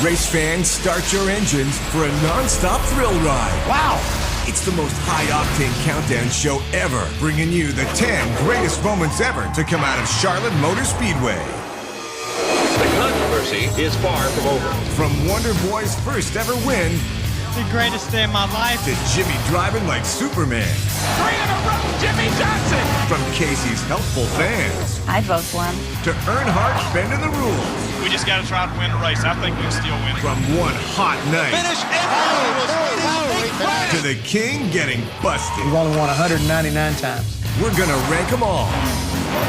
Race fans, start your engines for a non-stop thrill ride. Wow! It's the most high-octane countdown show ever, bringing you the 10 greatest moments ever to come out of Charlotte Motor Speedway. The controversy is far from over. From Wonder Boy's first ever win, the greatest day of my life, to Jimmie driving like Superman. 3 in a row, Jimmie Johnson! From Casey's helpful fans, I'd vote for him. to Earnhardt bending the rules. We just got to try to win the race. I think we can still win it. From one hot night Finish to the king getting busted. We've only won 199 times. We're gonna rank them all,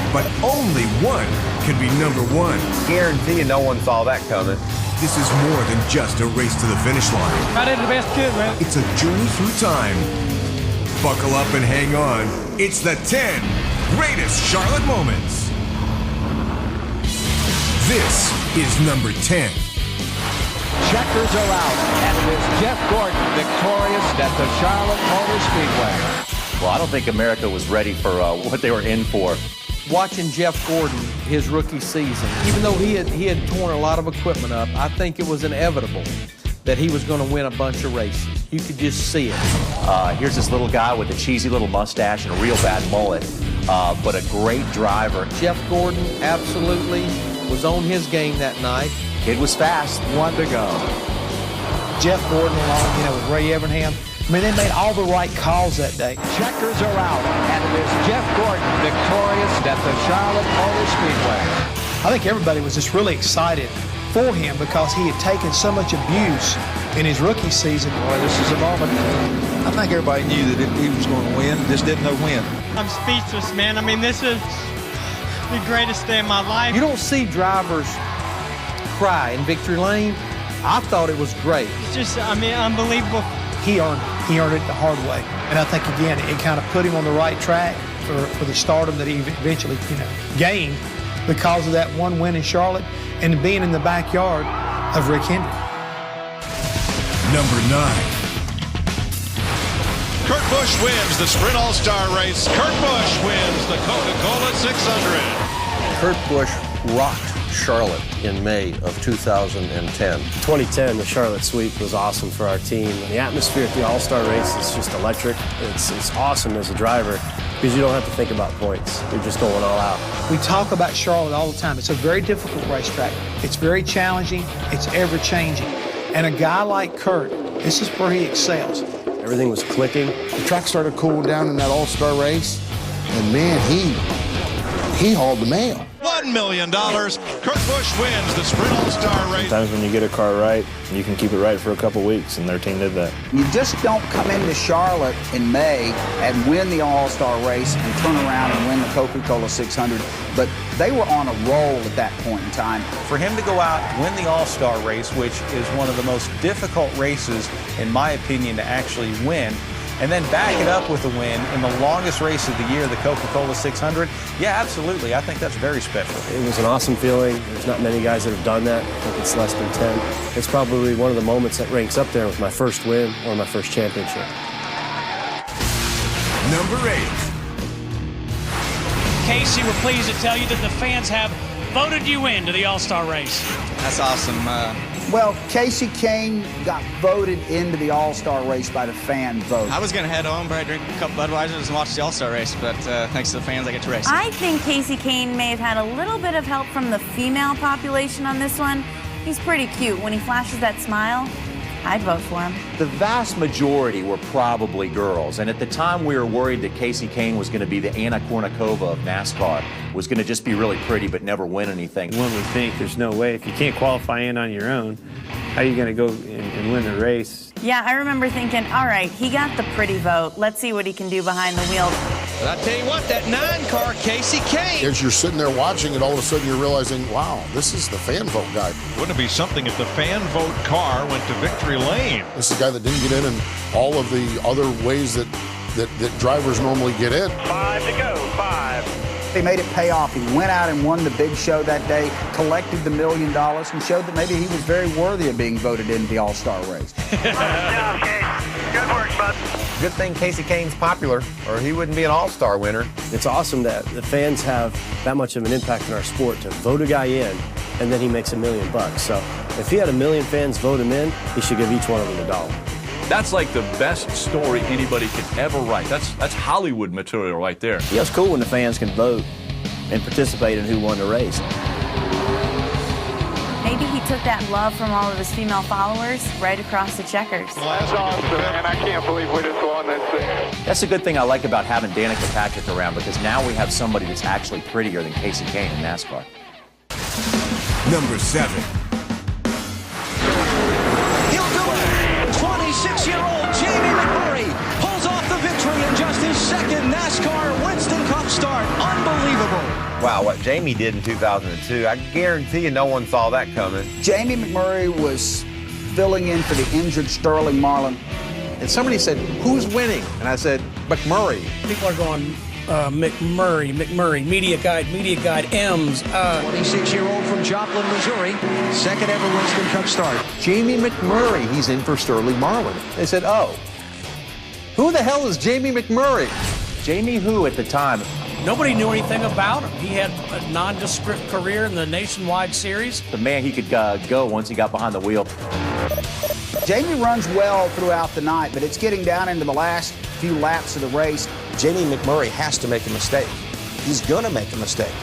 but only one can be number one. Guarantee you no one saw that coming. This is more than just a race to the finish line. I did the best kid, man. It's a journey through time. Buckle up and hang on. It's the 10 greatest Charlotte moments. This is number 10. Checkers are out, and it is Jeff Gordon victorious at the Charlotte Motor Speedway. Well, I don't think America was ready for what they were in for. Watching Jeff Gordon, his rookie season, even though he had torn a lot of equipment up, I think it was inevitable that he was going to win a bunch of races. You could just see it. Here's this little guy with a cheesy little mustache and a real bad mullet, but a great driver. Jeff Gordon absolutely was on his game that night. Kid was fast. One to go. Jeff Gordon along, with Ray Evernham. I mean, they made all the right calls that day. Checkers are out, and it is Jeff Gordon victorious at the Charlotte Motor Speedway. I think everybody was just really excited for him because he had taken so much abuse in his rookie season. Boy, this is a moment. I think everybody knew that he was going to win, just didn't know when. I'm speechless, man. I mean, this is the greatest day of my life. You don't see drivers cry in victory lane. I thought it was great. It's just, I mean, unbelievable. He earned it the hard way. And I think, again, it kind of put him on the right track for the stardom that he eventually, gained because of that one win in Charlotte and being in the backyard of Rick Hendrick. Number 9. Kurt Busch wins the Sprint All-Star Race. Kurt Busch wins the Coca-Cola 600. Kurt Busch rocked Charlotte in May of 2010. 2010, the Charlotte sweep was awesome for our team. The atmosphere at the All-Star race is just electric. It's awesome as a driver because you don't have to think about points. You're just going all out. We talk about Charlotte all the time. It's a very difficult racetrack. It's very challenging. It's ever-changing. And a guy like Kurt, this is where he excels. Everything was clicking. The track started cooling down in that All-Star race, and man, he hauled the mail. $1 million. Kurt Busch wins the Sprint All-Star Race. Sometimes when you get a car right, you can keep it right for a couple weeks, and their team did that. You just don't come into Charlotte in May and win the All-Star race and turn around and win the Coca-Cola 600. But they were on a roll at that point in time. For him to go out and win the All-Star race, which is one of the most difficult races, in my opinion, to actually win, and then back it up with a win in the longest race of the year, the Coca-Cola 600. Yeah, absolutely. I think that's very special. It was an awesome feeling. There's not many guys that have done that. I think it's less than 10. It's probably one of the moments that ranks up there with my first win or my first championship. Number 8. Casey, we're pleased to tell you that the fans have voted you into the All-Star race. That's awesome. Well, Casey Kane got voted into the All-Star race by the fan vote. I was going to head home, probably drink a couple Budweisers and watch the All-Star race, but thanks to the fans, I get to race. I think Casey Kane may have had a little bit of help from the female population on this one. He's pretty cute. When he flashes that smile, I'd vote for him. The vast majority were probably girls, and at the time we were worried that Casey Kane was going to be the Anna Kournikova of NASCAR, was going to just be really pretty but never win anything. One would think there's no way. If you can't qualify in on your own, how are you going to go and win the race? Yeah, I remember thinking, all right, he got the pretty vote. Let's see what he can do behind the wheel. But I tell you what, that 9-car Casey Kane. As you're sitting there watching it, all of a sudden you're realizing, wow, this is the fan vote guy. Wouldn't it be something if the fan vote car went to victory lane? This is the guy that didn't get in and all of the other ways that drivers normally get in. 5 to go, 5. He made it pay off. He went out and won the big show that day, collected the $1 million, and showed that maybe he was very worthy of being voted into the All-Star race. Good job, Case. Good work, bud. Good thing Casey Kane's popular, or he wouldn't be an All-Star winner. It's awesome that the fans have that much of an impact in our sport to vote a guy in and then he makes $1 million. So if he had 1 million fans vote him in, he should give each one of them $1. That's like the best story anybody could ever write. That's Hollywood material right there. Yeah, it's cool when the fans can vote and participate in who won the race. Maybe he took that love from all of his female followers right across the checkers. That's awesome, man. I can't believe we just won this thing. That's a good thing I like about having Danica Patrick around, because now we have somebody that's actually prettier than Kasey Kahne in NASCAR. Number 7. He'll do it! 26-year-old Jamie McMurray pulls off the victory in just his second NASCAR Winston Cup start. Unbelievable. Wow, what Jamie did in 2002, I guarantee you no one saw that coming. Jamie McMurray was filling in for the injured Sterling Marlin. And somebody said, who's winning? And I said, McMurray. People are going, McMurray, Media Guide, M's. 26-year-old from Joplin, Missouri, second ever Winston Cup start. Jamie McMurray, he's in for Sterling Marlin. They said, oh, who the hell is Jamie McMurray? Jamie who at the time? Nobody knew anything about him. He had a nondescript career in the Nationwide Series. The man he could go once he got behind the wheel. Jamie runs well throughout the night, but it's getting down into the last few laps of the race. Jamie McMurray has to make a mistake. He's going to make a mistake.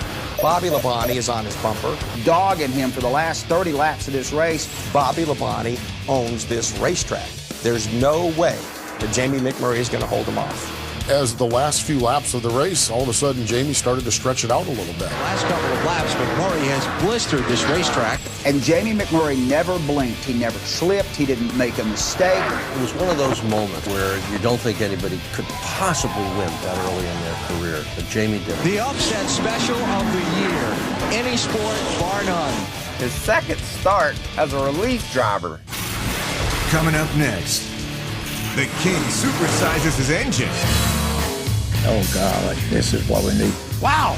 Bobby Labonte is on his bumper. Dogging him for the last 30 laps of this race. Bobby Labonte owns this racetrack. There's no way that Jamie McMurray is going to hold him off. As the last few laps of the race, all of a sudden Jamie started to stretch it out a little bit. Last couple of laps, McMurray has blistered this racetrack. And Jamie McMurray never blinked. He never slipped. He didn't make a mistake. It was one of those moments where you don't think anybody could possibly win that early in their career, but Jamie did it. The upset special of the year. Any sport, bar none. His second start as a relief driver. Coming up next, the King supersizes his engine. Oh, God, this is what we need. Wow,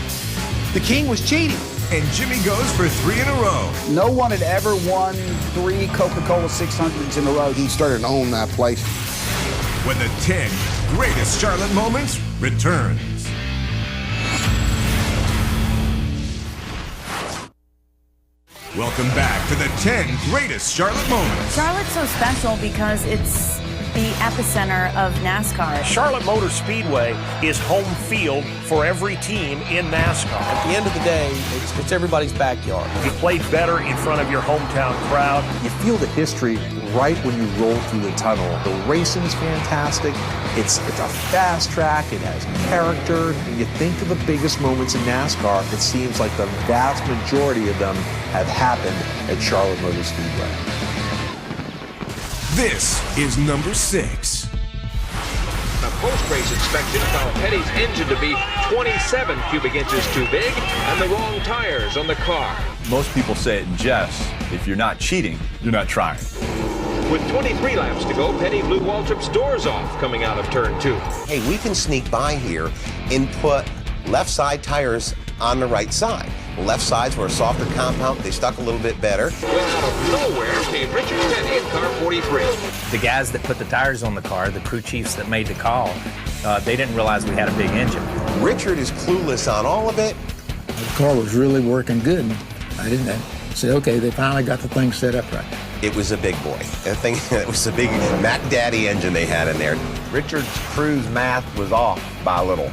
the King was cheating. And Jimmie goes for 3 in a row. No one had ever won 3 Coca-Cola 600s in a row. He started to own that place. When the 10 greatest Charlotte moments returns. Welcome back to the 10 greatest Charlotte moments. Charlotte's so special because it's the epicenter of NASCAR. Charlotte Motor Speedway is home field for every team in NASCAR. At the end of the day, it's everybody's backyard. You play better in front of your hometown crowd. You feel the history right when you roll through the tunnel. The racing's fantastic. It's a fast track. It has character. When you think of the biggest moments in NASCAR, it seems like the vast majority of them have happened at Charlotte Motor Speedway. This is number 6. A post-race inspection found Petty's engine to be 27 cubic inches too big and the wrong tires on the car. Most people say it in jest. If you're not cheating, you're not trying. With 23 laps to go, Petty blew Waltrip's doors off coming out of turn 2. Hey, we can sneak by here and put left side tires on the right side. The left sides were a softer compound. They stuck a little bit better. Well, out of nowhere came Richard Petty in car 43. The guys that put the tires on the car, the crew chiefs that made the call, they didn't realize we had a big engine. Richard is clueless on all of it. The car was really working good. I didn't say, okay, they finally got the thing set up right. It was a big boy. I think it was a big Mac Daddy engine they had in there. Richard's crew's math was off by a little.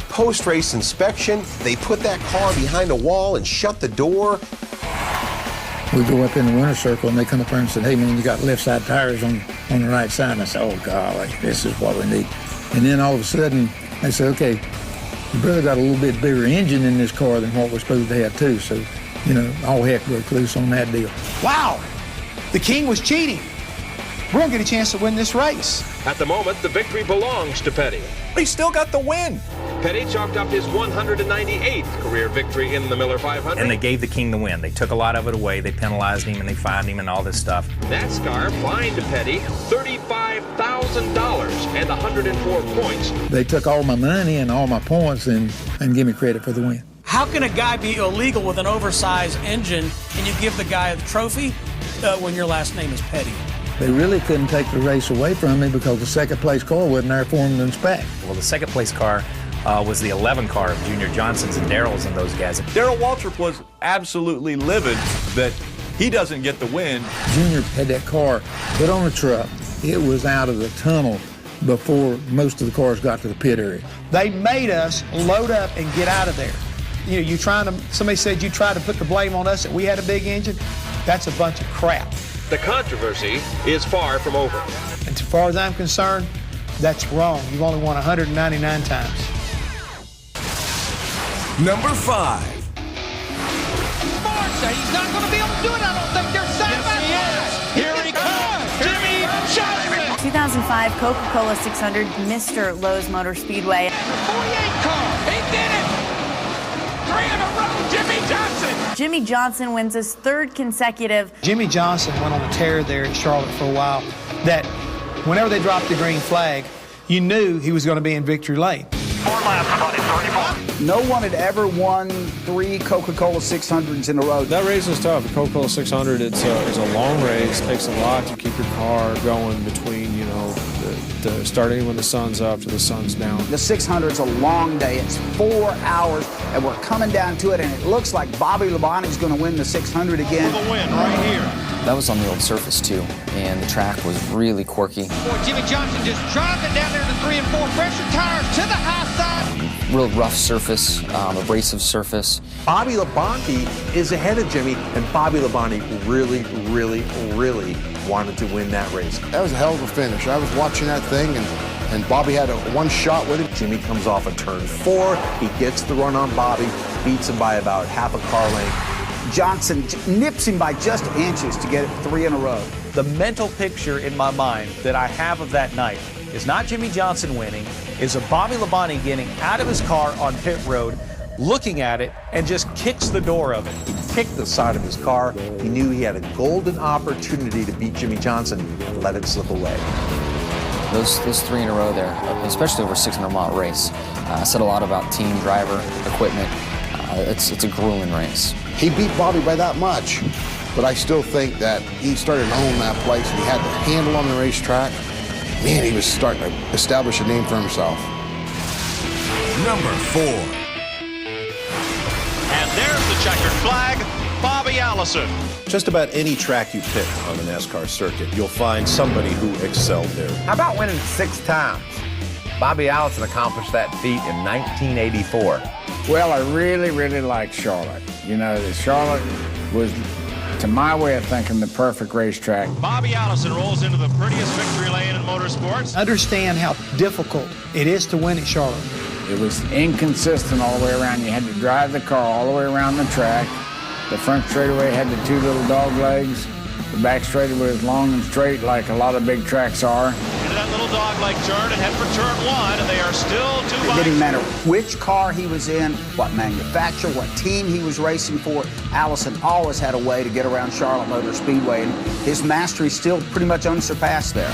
Post-race inspection, they put that car behind a wall and shut the door. We go up in the winner's circle, and they come up there and said, hey, man, you got left side tires on the right side. And I said, oh, golly, this is what we need. And then all of a sudden, they said, okay, your brother got a little bit bigger engine in this car than what we're supposed to have, too. So, all heck broke loose on that deal. Wow, the King was cheating. We're going to get a chance to win this race. At the moment, the victory belongs to Petty. He still got the win. Petty chalked up his 198th career victory in the Miller 500. And they gave the King the win. They took a lot of it away. They penalized him and they fined him and all this stuff. NASCAR fined Petty $35,000 and 104 points. They took all my money and all my points and give me credit for the win. How can a guy be illegal with an oversized engine and you give the guy the trophy when your last name is Petty? They really couldn't take the race away from me because the second place car wasn't there for them to inspect. Well, the second place car was the 11 car of Junior Johnson's and Darrell's and those guys. Darrell Waltrip was absolutely livid that he doesn't get the win. Junior had that car put on a truck. It was out of the tunnel before most of the cars got to the pit area. They made us load up and get out of there. You know, somebody said you tried to put the blame on us that we had a big engine. That's a bunch of crap. The controversy is far from over. And as far as I'm concerned, that's wrong. You've only won 199 times. Number 5. He's not going to be able to do it, I don't think. They're side by side. Here he comes, Jimmie Johnson. 2005 Coca-Cola 600, Mr. Lowe's Motor Speedway. 48 car, he did it. 3 in a row, Jimmie Johnson. Jimmie Johnson wins his 3rd consecutive. Jimmie Johnson went on a tear there at Charlotte for a while that whenever they dropped the green flag, you knew he was going to be in victory lane. 4 laps, buddy, 34. No one had ever won 3 Coca-Cola 600s in a row. That race is tough. The Coca-Cola 600, it's a long race. It takes a lot to keep your car going between, you know, the starting when the sun's up to the sun's down. The 600's a long day. It's 4 hours, and we're coming down to it, and it looks like Bobby Labonte's going to win the 600 again. For the win right here. That was on the old surface, too, and the track was really quirky. Boy, Jimmie Johnson just driving down there to 3 and 4. Pressure tires to the high side. Real rough surface, abrasive surface. Bobby Labonte is ahead of Jimmie, and Bobby Labonte really, really, really wanted to win that race. That was a hell of a finish. I was watching that thing, and Bobby had one shot with it. Jimmie comes off of turn 4. He gets the run on Bobby, beats him by about half a car length. Johnson nips him by just inches to get it 3 in a row. The mental picture in my mind that I have of that night is not Jimmie Johnson winning, is a Bobby Labonte getting out of his car on pit road, looking at it, and just kicks the door of it. He kicked the side of his car. He knew he had a golden opportunity to beat Jimmie Johnson and let it slip away. Those 3 in a row there, especially over a 600-mile race, said a lot about team, driver, equipment. It's a grueling race. He beat Bobby by that much, but I still think that he started to own that place, and he had the handle on the racetrack. Man, he was starting to establish a name for himself. Number 4. And there's the checkered flag, Bobby Allison. Just about any track you pick on the NASCAR circuit, you'll find somebody who excelled there. How about winning 6 times? Bobby Allison accomplished that feat in 1984. Well, I really, really liked Charlotte. You know, Charlotte was, to my way of thinking, the perfect racetrack. Bobby Allison rolls into the prettiest victory lane in motorsports. Understand how difficult it is to win at Charlotte. It was inconsistent all the way around. You had to drive the car all the way around the track. The front straightaway had the 2 little dog legs. The back straightaway was long and straight like a lot of big tracks are. Into that little dog-leg turn and head for turn 1, and they are still 2 It didn't matter which car he was in, what manufacturer, what team he was racing for. Allison always had a way to get around Charlotte Motor Speedway, and his mastery is still pretty much unsurpassed there.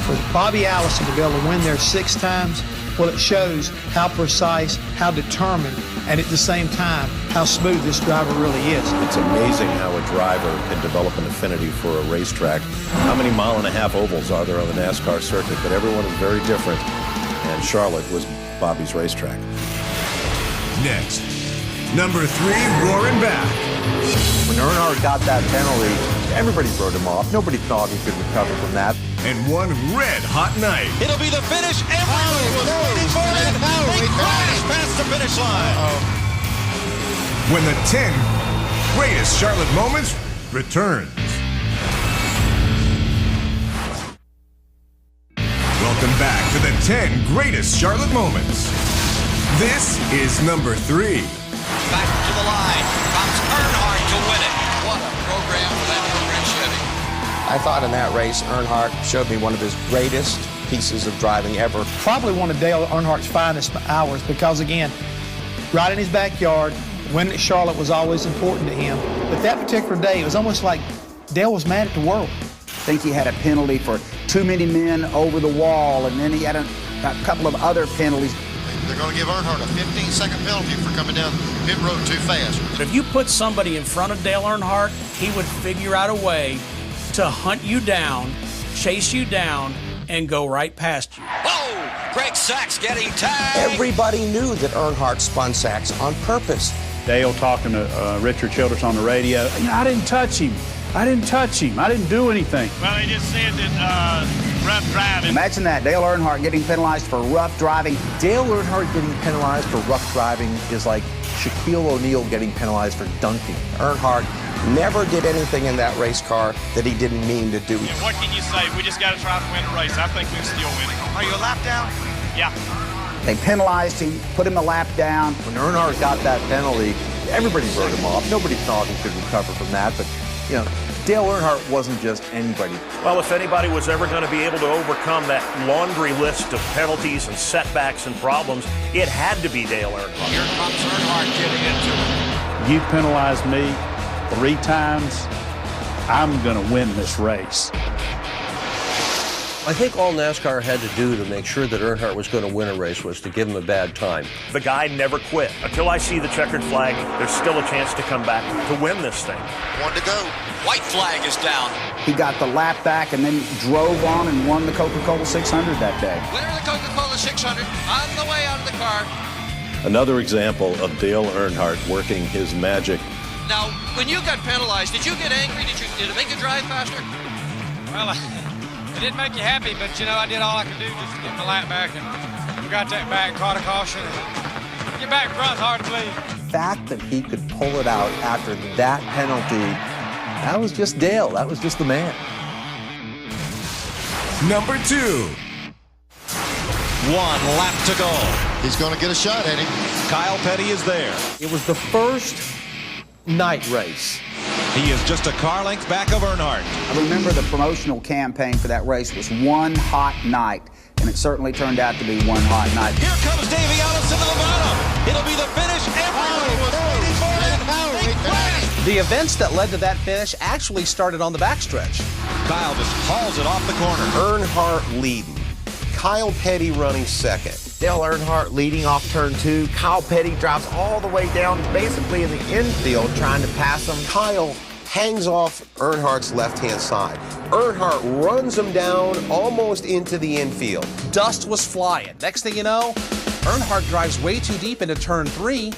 For Bobby Allison to be able to win there 6 times, well, it shows how precise, how determined, and at the same time, how smooth this driver really is. It's amazing how a driver can develop an affinity for a racetrack. How many mile-and-a-half ovals are there on the NASCAR circuit? But everyone is very different, and Charlotte was Bobby's racetrack. Next, number 3, roaring back. When Earnhardt got that penalty, everybody wrote him off. Nobody thought he could recover from that. And one red-hot night. It'll be the finish everyone was waiting for. They crash past the finish line. When the 10 greatest Charlotte moments returns. Welcome back to the 10 greatest Charlotte moments. This is number 3. Back to the line. Comes Earnhardt to win it. What a program for that program Chevy. I thought in that race, Earnhardt showed me one of his greatest pieces of driving ever. Probably one of Dale Earnhardt's finest hours because, again, right in his backyard, winning at Charlotte was always important to him. But that particular day, it was almost like Dale was mad at the world. I think he had a penalty for too many men over the wall, and then he had a couple of other penalties. They're going to give Earnhardt a 15-second penalty for coming down pit road too fast. If you put somebody in front of Dale Earnhardt, he would figure out a way to hunt you down, chase you down, and go right past you. Oh, Oh, Greg Sachs getting tagged. Everybody knew that Earnhardt spun Sachs on purpose. Dale talking to Richard Childress on the radio. I didn't touch him. I didn't touch him. I didn't do anything. Well, he just said that rough driving. Imagine that, Dale Earnhardt getting penalized for rough driving. Dale Earnhardt getting penalized for rough driving is like Shaquille O'Neal getting penalized for dunking. Earnhardt never did anything in that race car that he didn't mean to do. And what can you say? We just got to try to win the race. I think we'll still win it. Are you a lap down? Yeah. They penalized him, put him a lap down. When Earnhardt got that penalty, everybody wrote him off. Nobody thought he could recover from that, but, you know, Dale Earnhardt wasn't just anybody. Well, if anybody was ever going to be able to overcome that laundry list of penalties and setbacks and problems, it had to be Dale Earnhardt. Here comes Earnhardt getting into it. You penalized me 3 times. I'm going to win this race. I think all NASCAR had to do to make sure that Earnhardt was going to win a race was to give him a bad time. The guy never quit. Until I see the checkered flag, there's still a chance to come back to win this thing. 1 to go. White flag is down. He got the lap back and then drove on and won the Coca-Cola 600 that day. Winner of the Coca-Cola 600 on the way out of the car. Another example of Dale Earnhardt working his magic. Now, when you got penalized, did you get angry? Did it make you drive faster? Well, it didn't make you happy, but, you know, I did all I could do just to get my lap back, and we got that back, caught a caution. Get back in front's hard to believe. The fact that he could pull it out after that penalty, that was just Dale. That was just the man. Number 2. 1 lap to go. He's going to get a shot at him. Kyle Petty is there. It was the first night race. He is just a car length back of Earnhardt. I remember the promotional campaign for that race was One Hot Night, and it certainly turned out to be one hot night. Here comes Davey Allison to the bottom. It'll be the finish everybody was waiting for. The events that led to that finish actually started on the backstretch. Kyle just hauls it off the corner. Earnhardt leading. Kyle Petty running second. Dale Earnhardt leading off turn 2. Kyle Petty drops all the way down basically in the infield trying to pass him. Kyle hangs off Earnhardt's left-hand side. Earnhardt runs him down almost into the infield. Dust was flying. Next thing you know, Earnhardt drives way too deep into turn 3,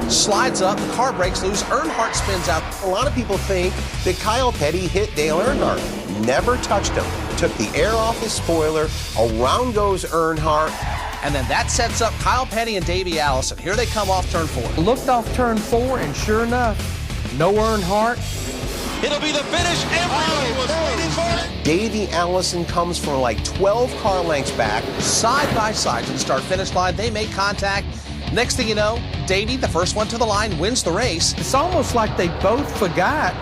slides up, the car breaks loose, Earnhardt spins out. A lot of people think that Kyle Petty hit Dale Earnhardt. Never touched him. Took the air off his spoiler. Around goes Earnhardt. And then that sets up Kyle Petty and Davey Allison. Here they come off turn 4. Looked off turn 4, and sure enough, no Earnhardt. It'll be the finish everybody was waiting for. Davey Allison comes from like 12 car lengths back. Side by side to the start-finish line, they make contact. Next thing you know, Davey, the first one to the line, wins the race. It's almost like they both forgot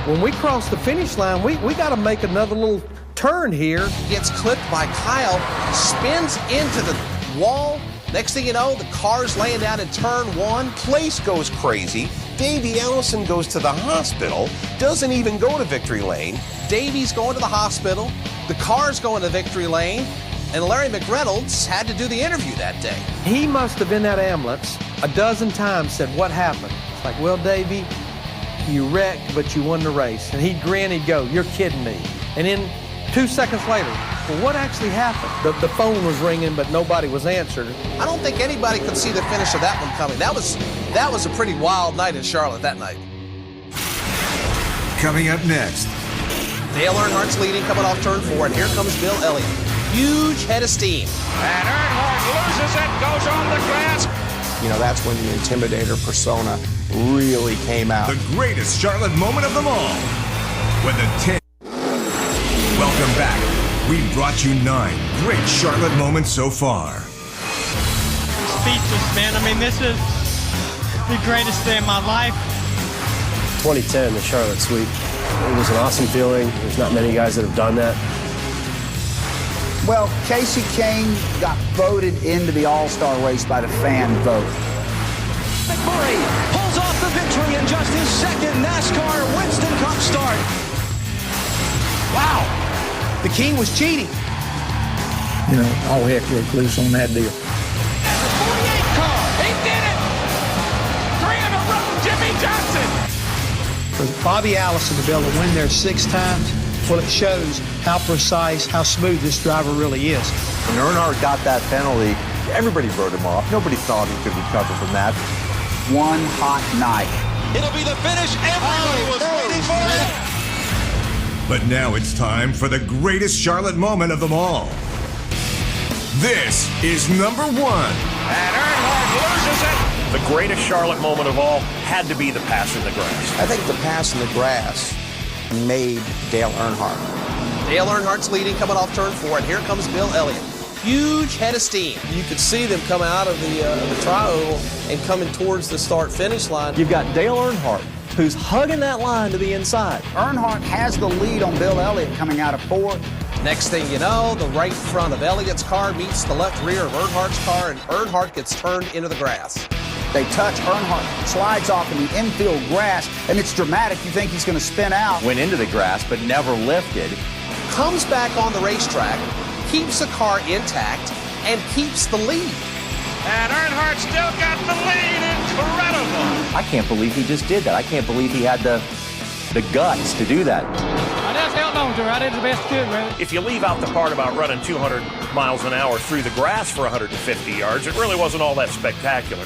when we cross the finish line, we got to make another little turn here. Gets clipped by Kyle, spins into the wall. Next thing you know, the car's laying down in turn 1. Place goes crazy. Davey Allison goes to the hospital, doesn't even go to victory lane. Davey's going to the hospital, the car's going to victory lane, and Larry McReynolds had to do the interview that day. He must have been in that ambulance a dozen times, said, what happened? It's like, well, Davey, you wrecked, but you won the race. And he'd grin, he'd go, you're kidding me. And then 2 seconds later, well, what actually happened? The phone was ringing, but nobody was answered. I don't think anybody could see the finish of that one coming. That was a pretty wild night in Charlotte that night. Coming up next. Dale Earnhardt's leading, coming off turn 4, and here comes Bill Elliott. Huge head of steam. And Earnhardt loses it, goes on the grass. You know, that's when the Intimidator persona really came out. The greatest Charlotte moment of them all. When the 10... Welcome back. We brought you 9 great Charlotte moments so far. Speechless, man. I mean, this is the greatest day of my life. 2010, the Charlotte Sweep. It was an awesome feeling. There's not many guys that have done that. Well, Casey Kane got voted into the All-Star race by the fan vote. McMurray pulls off the victory in just his second NASCAR Winston Cup start. Wow. The King was cheating. You know, all heck broke loose on that deal. And the 48 car, he did it! 3 in a row, Jimmie Johnson! For Bobby Allison to be able to win there 6 times, well, it shows how precise, how smooth this driver really is. When Earnhardt got that penalty, everybody wrote him off. Nobody thought he could recover from that. One hot night. It'll be the finish everybody was waiting for. But now it's time for the greatest Charlotte moment of them all. This is number 1. And Earnhardt loses it. The greatest Charlotte moment of all had to be the pass in the grass. I think the pass in the grass made Dale Earnhardt. Dale Earnhardt's leading coming off turn 4, and here comes Bill Elliott. Huge head of steam. You could see them come out of the tri-oval and coming towards the start-finish line. You've got Dale Earnhardt, who's hugging that line to the inside. Earnhardt has the lead on Bill Elliott coming out of 4. Next thing you know, the right front of Elliott's car meets the left rear of Earnhardt's car, and Earnhardt gets turned into the grass. They touch, Earnhardt slides off in the infield grass, and it's dramatic. You think he's going to spin out. Went into the grass, but never lifted. Comes back on the racetrack, keeps the car intact, and keeps the lead. And Earnhardt still got the lead. Incredible. I can't believe he just did that. I can't believe he had the guts to do that. I just held on to her. I did the best I could with it. If you leave out the part about running 200 miles an hour through the grass for 150 yards, it really wasn't all that spectacular.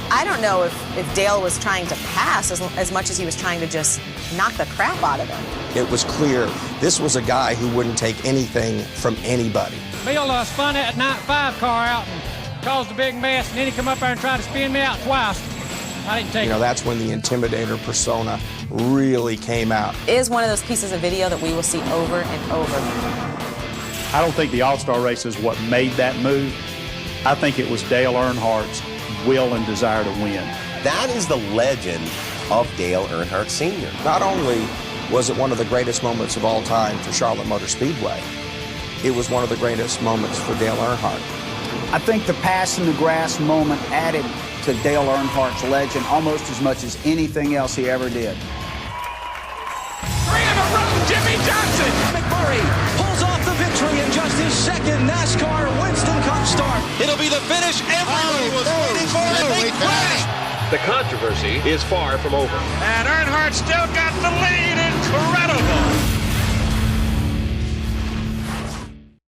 I don't know if Dale was trying to pass as much as he was trying to just knock the crap out of him. It was clear this was a guy who wouldn't take anything from anybody. Bill spun that 95 car out and caused a big mess, and then he come up there and tried to spin me out twice. I didn't take it. That's when the intimidator persona really came out. It is one of those pieces of video that we will see over and over. I don't think the All-Star race is what made that move. I think it was Dale Earnhardt's will and desire to win. That is the legend of Dale Earnhardt Sr. Not only was it one of the greatest moments of all time for Charlotte Motor Speedway, it was one of the greatest moments for Dale Earnhardt. I think the pass in the grass moment added to Dale Earnhardt's legend almost as much as anything else he ever did. 3 in a row, Jimmie Johnson. McMurray pulls off the victory in just his second NASCAR Winston Cup start. It'll be the finish everybody was waiting for. They crashed. The controversy is far from over. And Earnhardt still got the lead. Incredible.